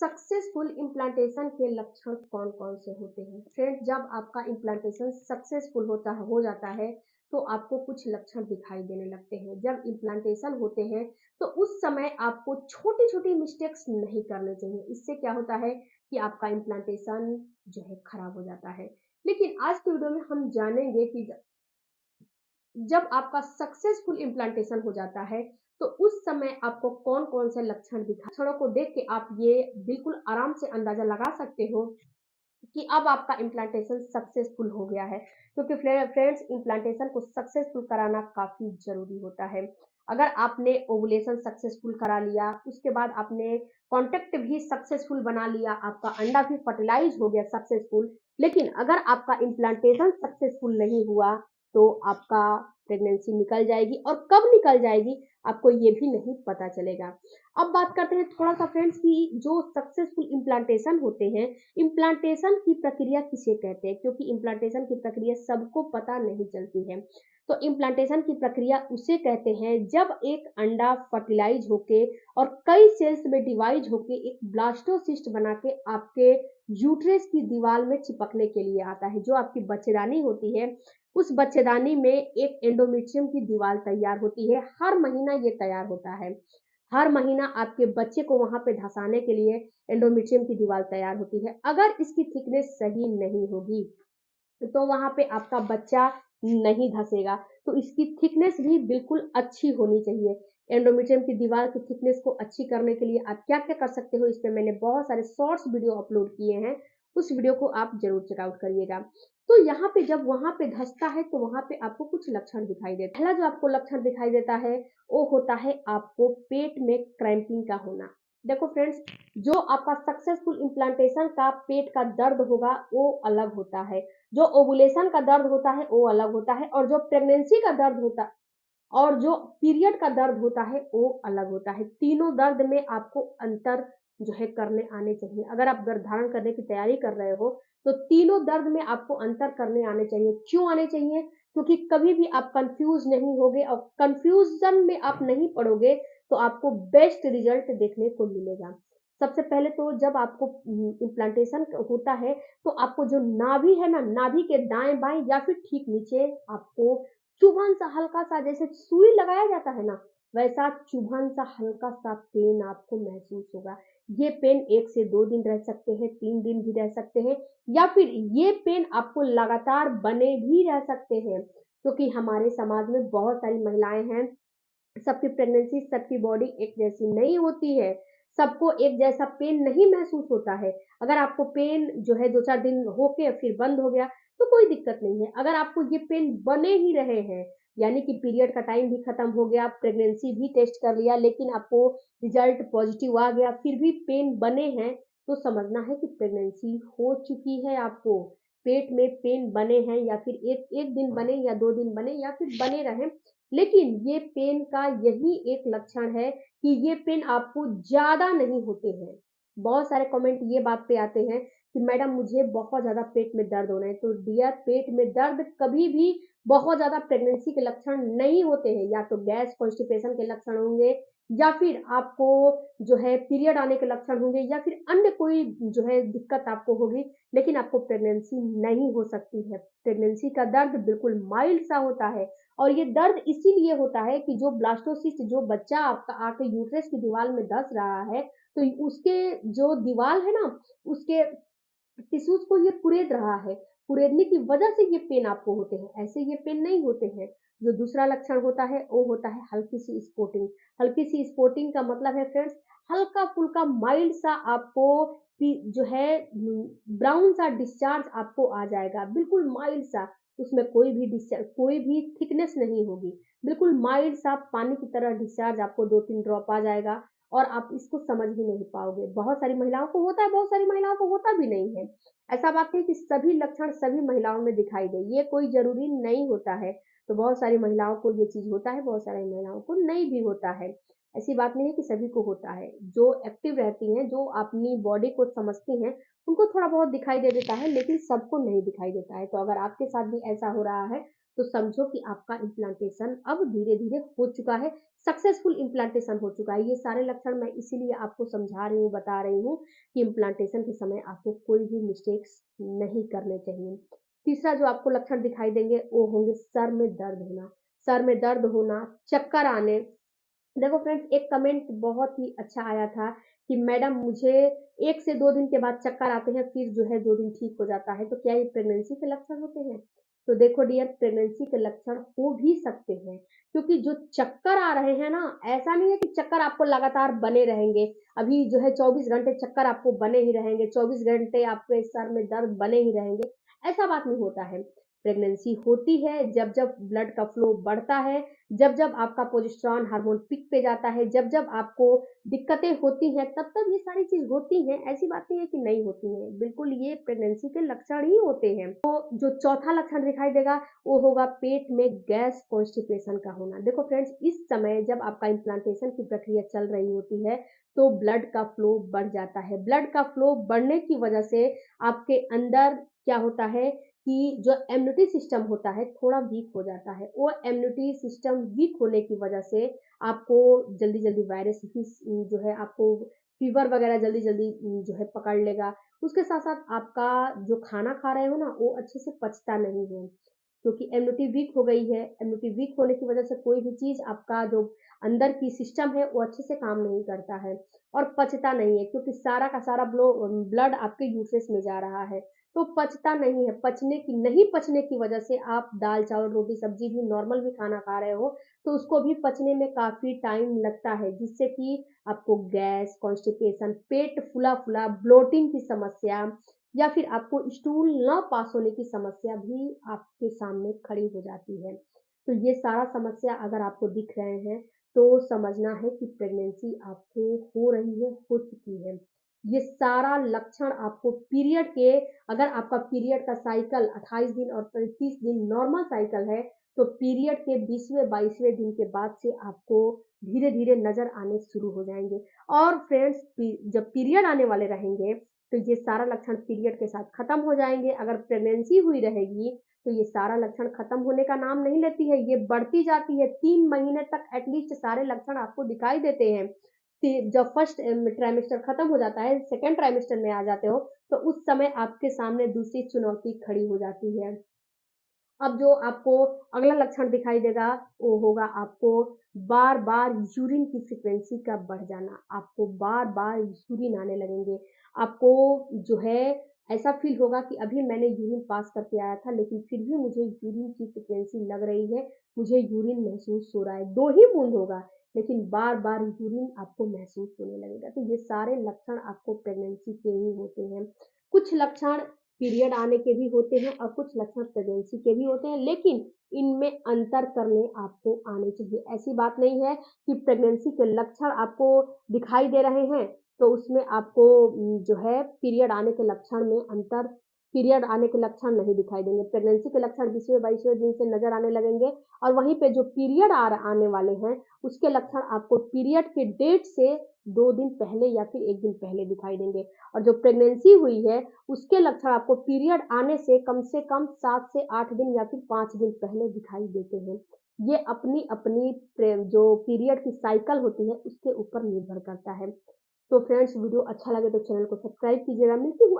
Successful implantation के लक्षण कौन कौन से होते हैं? फ्रेंड्स, जब आपका इम्प्लांटेशन सक्सेसफुल हो जाता है तो आपको कुछ लक्षण दिखाई देने लगते हैं। जब इम्प्लांटेशन होते हैं तो उस समय आपको छोटी छोटी मिस्टेक्स नहीं करने चाहिए। इससे क्या होता है कि आपका इम्प्लांटेशन जो है खराब हो जाता है। लेकिन आज के वीडियो में हम जानेंगे कि जब आपका सक्सेसफुल इम्प्लांटेशन हो जाता है तो उस समय आपको कौन कौन से लक्षणों को देख के आप ये बिल्कुल आराम से अंदाजा लगा सकते हो कि अब आपका इम्प्लांटेशन सक्सेसफुल हो गया है। क्योंकि फ्रेंड्स, इम्प्लांटेशन को सक्सेसफुल कराना काफी जरूरी होता है। अगर आपने ओवुलेशन सक्सेसफुल करा लिया, उसके बाद आपने कॉन्टेक्ट भी सक्सेसफुल बना लिया, आपका अंडा भी फर्टिलाइज हो गया सक्सेसफुल, लेकिन अगर आपका इम्प्लांटेशन सक्सेसफुल नहीं हुआ तो आपका प्रेगनेंसी निकल जाएगी, और कब निकल जाएगी आपको ये भी नहीं पता चलेगा। अब बात करते हैं थोड़ा सा फ्रेंड्स कि जो सक्सेसफुल इम्प्लांटेशन होते हैं, इम्प्लांटेशन की प्रक्रिया किसे कहते हैं, क्योंकि इम्प्लांटेशन की प्रक्रिया सबको पता नहीं चलती है। तो इम्प्लांटेशन की प्रक्रिया उसे कहते हैं जब एक अंडा फर्टिलाइज होके और कई सेल्स में डिवाइड होके एक ब्लास्टोसिस्ट बना के आपके यूट्रस की दीवार में चिपकने के लिए आता है। जो आपकी बच्चेदानी होती है, उस बच्चेदानी में एक एंडोमेट्रियम की दीवार तैयार होती है। हर महीना ये तैयार होता है। हर महीना आपके बच्चे को वहां पे धंसाने के लिए एंडोमेट्रियम की दीवार तैयार होती है। अगर इसकी थिकनेस सही नहीं होगी तो वहां पे आपका बच्चा नहीं धंसेगा। तो इसकी थिकनेस भी बिल्कुल अच्छी होनी चाहिए। एंडोमेट्रियम की दीवार की थिकनेस को अच्छी करने के लिए आप क्या क्या कर सकते हो, इस पे मैंने बहुत सारे शॉर्ट्स वीडियो अपलोड किए हैं। उस वीडियो को आप जरूर चेकआउट करिएगा। तो यहाँ पे जब वहां पे धंसता है तो वहां पे आपको कुछ लक्षण दिखाई देता है। पहला जो आपको लक्षण दिखाई देता है वो होता है आपको पेट में क्रैम्पिंग का होना। देखो फ्रेंड्स, जो आपका सक्सेसफुल इम्प्लांटेशन का पेट का दर्द होगा वो अलग होता है, जो ओवुलेशन का दर्द होता है वो अलग होता है, और जो प्रेगनेंसी का दर्द होता है और जो पीरियड का दर्द होता है वो अलग होता है। तीनों दर्द में आपको अंतर जो है करने आने चाहिए। अगर आप गर्भ धारण करने की तैयारी कर रहे हो तो तीनों दर्द में आपको अंतर करने आने चाहिए। क्यों आने चाहिए? क्योंकि कभी भी आप कंफ्यूज नहीं होगे, और कंफ्यूजन में आप नहीं पड़ोगे तो आपको बेस्ट रिजल्ट देखने को मिलेगा। सबसे पहले तो जब आपको इम्प्लांटेशन होता है तो आपको जो नाभि है ना, नाभि के दाएं बाएं या फिर ठीक नीचे आपको चुभन सा हल्का सा, जैसे सुई लगाया जाता है ना, वैसा चुभन सा हल्का सा पेन आपको महसूस होगा। ये पेन 1 से 2 दिन रह सकते हैं, 3 दिन भी रह सकते हैं, या फिर ये पेन आपको लगातार बने भी रह सकते हैं। क्योंकि हमारे समाज में बहुत सारी महिलाएं हैं, सबकी प्रेगनेंसी, सबकी बॉडी एक जैसी नहीं होती है, सबको एक जैसा पेन नहीं महसूस होता है। अगर आपको पेन जो है 2-4 दिन होके फिर बंद हो गया तो कोई दिक्कत नहीं है। अगर आपको ये पेन बने ही रहे हैं, यानी कि पीरियड का टाइम भी खत्म हो गया, प्रेगनेंसी भी टेस्ट कर लिया, लेकिन आपको रिजल्ट पॉजिटिव आ गया, फिर भी पेन बने हैं, तो समझना है कि प्रेगनेंसी हो चुकी है आपको। पेट में पेन बने हैं, या फिर एक एक दिन बने या 2 दिन बने या फिर बने रहे, लेकिन ये पेन का यही एक लक्षण है कि ये पेन आपको ज़्यादा नहीं होते हैं। बहुत सारे कमेंट ये बात पे आते हैं कि मैडम मुझे बहुत ज़्यादा पेट में दर्द हो रहा है। तो डियर, पेट में दर्द कभी भी बहुत ज़्यादा प्रेगनेंसी के लक्षण नहीं होते हैं। या तो गैस कॉन्स्टिपेशन के लक्षण होंगे, या फिर आपको जो है पीरियड आने के लक्षण होंगे, या फिर अन्य कोई जो है दिक्कत आपको होगी, लेकिन आपको प्रेगनेंसी नहीं हो सकती है। प्रेगनेंसी का दर्द बिल्कुल माइल्ड सा होता है, और ये दर्द इसीलिए होता है कि जो ब्लास्टोसिस्ट, जो बच्चा आपका आके यूट्रस की दीवार में धंस रहा है, तो उसके जो दीवार है ना, उसके टिश्यूज को ये कुरेद रहा है। कुरेदने की वजह से ये पेन आपको होते हैं, ऐसे ये पेन नहीं होते हैं। जो दूसरा लक्षण होता है वो होता है हल्की सी स्पॉटिंग। हल्की सी स्पॉटिंग का मतलब है फ्रेंड्स, हल्का फुल्का माइल्ड सा आपको जो है ब्राउन सा डिस्चार्ज आपको आ जाएगा, बिल्कुल माइल्ड सा। उसमें कोई भी डिस्चार्ज, कोई भी थिकनेस नहीं होगी, बिल्कुल माइल्ड सा पानी की तरह डिस्चार्ज आपको 2-3 ड्रॉप आ जाएगा, और आप इसको समझ भी नहीं पाओगे। बहुत सारी महिलाओं को होता है, बहुत सारी महिलाओं को होता भी नहीं है। ऐसा बात है कि सभी लक्षण सभी महिलाओं में दिखाई दे, ये कोई ज़रूरी नहीं होता है। तो बहुत सारी महिलाओं को ये चीज़ होता है, बहुत सारी महिलाओं को नहीं भी होता है। ऐसी बात नहीं है कि सभी को होता है। जो एक्टिव रहती हैं, जो अपनी बॉडी को समझती हैं, उनको थोड़ा बहुत दिखाई दे देता है, लेकिन सबको नहीं दिखाई देता है। तो अगर आपके साथ भी ऐसा हो रहा है, तो समझो कि आपका इम्प्लांटेशन अब धीरे-धीरे हो चुका है, सक्सेसफुल इम्प्लांटेशन हो चुका है। ये सारे लक्षण मैं इसीलिए आपको समझा रही हूँ, बता रही हूँ कि इम्प्लांटेशन के समय आपको कोई भी मिस्टेक्स नहीं करने चाहिए। तीसरा जो आपको लक्षण दिखाई देंगे वो होंगे सर में दर्द होना। सर में दर्द होना, चक्कर आने। देखो फ्रेंड्स, एक कमेंट बहुत ही अच्छा आया था कि मैडम मुझे 1 से 2 दिन के बाद चक्कर आते हैं, फिर जो है 2 दिन ठीक हो जाता है, तो क्या ये प्रेगनेंसी के लक्षण होते हैं? तो देखो डियर, प्रेगनेंसी के लक्षण हो भी सकते हैं, क्योंकि जो चक्कर आ रहे हैं ना, ऐसा नहीं है कि चक्कर आपको लगातार बने रहेंगे। अभी जो है 24 घंटे चक्कर आपको बने ही रहेंगे, 24 घंटे आपके सर में दर्द बने ही रहेंगे, ऐसा बात नहीं होता है। प्रेगनेंसी होती है जब-जब ब्लड का फ्लो बढ़ता है, जब-जब आपका प्रोजेस्टेरॉन हार्मोन पीक पे जाता है, जब-जब आपको दिक्कतें होती हैं, तब-तब ये सारी चीज़ होती हैं, ऐसी बात नहीं है कि नहीं होती हैं। बिल्कुल ये प्रेगनेंसी के लक्षण ही होते हैं। तो जो चौथा लक्षण दिखाई देगा, वो होगा पेट में गैस कॉन्स्टिपेशन का होना। देखो फ्रेंड्स, इस समय जब आपका इम्प्लांटेशन की प्रक्रिया चल रही होती है, तो ब्लड का फ्लो बढ़ जाता है। ब्लड का फ्लो बढ़ने की वजह से आपके अंदर क्या होता है कि जो इम्यूनिटी सिस्टम होता है थोड़ा वीक हो जाता है। वो इम्यूनिटी सिस्टम वीक होने की वजह से आपको जल्दी-जल्दी वायरस भी जो है आपको फीवर वगैरह जल्दी-जल्दी जो है पकड़ लेगा। उसके साथ-साथ आपका जो खाना खा रहे हो ना, वो अच्छे से पचता नहीं है, क्योंकि इम्यूनिटी वीक हो गई है। इम्यूनिटी वीक होने की वजह से कोई भी चीज़ आपका जो अंदर की सिस्टम है, वो अच्छे से काम नहीं करता है और पचता नहीं है, क्योंकि सारा का सारा ब्लड आपके यूट्रस में जा रहा है। तो पचता नहीं है, नहीं पचने की वजह से आप दाल, चावल, रोटी, सब्ज़ी भी नॉर्मल भी खाना खा रहे हो, तो उसको भी पचने में काफ़ी टाइम लगता है, जिससे कि आपको गैस, कॉन्स्टिपेशन, पेट फूला-फूला, ब्लोटिंग की समस्या या फिर आपको स्टूल ना पास होने की समस्या भी आपके सामने खड़ी हो जाती है। तो ये सारा समस्या अगर आपको दिख रहे हैं, तो समझना है कि प्रेगनेंसी आपको हो रही है, हो चुकी है। ये सारा लक्षण आपको पीरियड के, अगर आपका पीरियड का साइकिल 28 दिन और 35 दिन नॉर्मल साइकिल है, तो पीरियड के 20वें-22वें दिन के बाद से आपको धीरे-धीरे नज़र आने शुरू हो जाएँगे। और फ्रेंड्स, जब पीरियड आने वाले रहेंगे, तो ये सारा लक्षण पीरियड के साथ खत्म हो जाएँगे। अगर प्रेगनेंसी हुई रहेगी, तो ये सारा लक्षण खत्म होने का नाम नहीं लेती है, ये बढ़ती जाती है। 3 महीने तक एटलीस्ट सारे लक्षण आपको दिखाई देते हैं। जब फर्स्ट ट्राइमेस्टर खत्म हो जाता है, सेकंड ट्राइमेस्टर में आ जाते हो, तो उस समय आपके सामने दूसरी चुनौती खड़ी हो जाती है। अब जो आपको अगला लक्षण दिखाई देगा, वो होगा आपको बार-बार यूरिन की फ्रीक्वेंसी का बढ़ जाना। आपको बार-बार यूरिन आने लगेंगे। आपको जो है ऐसा फ़ील होगा कि अभी मैंने यूरिन पास करके आया था, लेकिन फिर भी मुझे यूरिन की फ्रीक्वेंसी लग रही है, मुझे यूरिन महसूस हो रहा है। 2 ही बूँद होगा, लेकिन बार-बार यूरिन आपको महसूस होने लगेगा। तो ये सारे लक्षण आपको प्रेगनेंसी के ही होते हैं। कुछ लक्षण पीरियड आने के भी होते हैं और कुछ लक्षण प्रेगनेंसी के भी होते हैं, लेकिन इनमें अंतर करने आपको आने चाहिए। ऐसी बात नहीं है कि प्रेगनेंसी के लक्षण आपको दिखाई दे रहे हैं, तो उसमें आपको जो है पीरियड आने के लक्षण नहीं दिखाई देंगे। प्रेगनेंसी के लक्षण 20वें-22वें दिन से नज़र आने लगेंगे और वहीं पे जो पीरियड आने वाले हैं, उसके लक्षण आपको पीरियड के डेट से 2 दिन पहले या फिर 1 दिन पहले दिखाई देंगे। और जो प्रेगनेंसी हुई है, उसके लक्षण आपको पीरियड आने से कम 7 से 8 दिन या फिर 5 दिन पहले दिखाई देते हैं। ये अपनी-अपनी जो पीरियड की साइकिल होती है, उसके ऊपर निर्भर करता है। तो फ्रेंड्स, वीडियो अच्छा लगे तो चैनल को सब्सक्राइब कीजिएगा। मिलती हूँ